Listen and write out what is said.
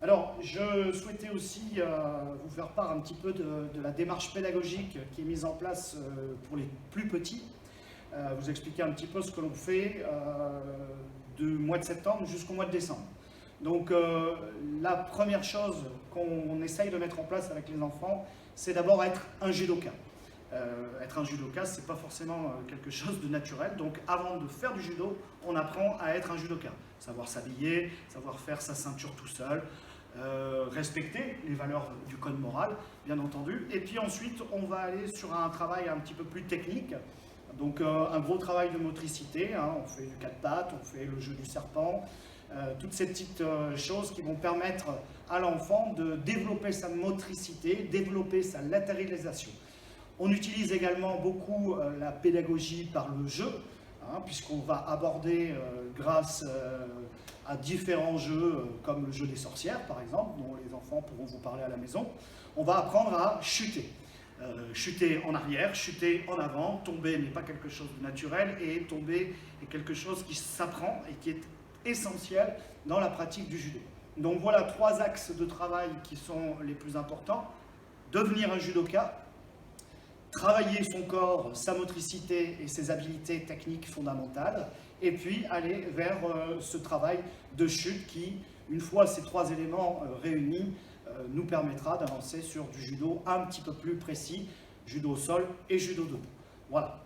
Alors, je souhaitais aussi vous faire part un petit peu de la démarche pédagogique qui est mise en place pour les plus petits. Vous expliquer un petit peu ce que l'on fait du mois de septembre jusqu'au mois de décembre. Donc, la première chose qu'on essaye de mettre en place avec les enfants, c'est d'abord être un judoka. Être un judoka, c'est pas forcément quelque chose de naturel. Donc, avant de faire du judo, on apprend à être un judoka. Savoir s'habiller, savoir faire sa ceinture tout seul, respecter les valeurs du code moral, bien entendu. Et puis ensuite, on va aller sur un travail un petit peu plus technique. Donc, un gros travail de motricité. On fait du quatre pattes, on fait le jeu du serpent. Toutes ces petites choses qui vont permettre à l'enfant de développer sa motricité, développer sa latéralisation. On utilise également beaucoup la pédagogie par le jeu, puisqu'on va aborder, grâce à différents jeux, comme le jeu des sorcières par exemple, dont les enfants pourront vous parler à la maison, on va apprendre à chuter. Chuter en arrière, chuter en avant, tomber n'est pas quelque chose de naturel, et tomber est quelque chose qui s'apprend et qui est essentiel dans la pratique du judo. Donc voilà 3 axes de travail qui sont les plus importants. Devenir un judoka, travailler son corps, sa motricité et ses habiletés techniques fondamentales, et puis aller vers ce travail de chute qui, une fois ces 3 éléments réunis, nous permettra d'avancer sur du judo un petit peu plus précis, judo au sol et judo debout. Voilà.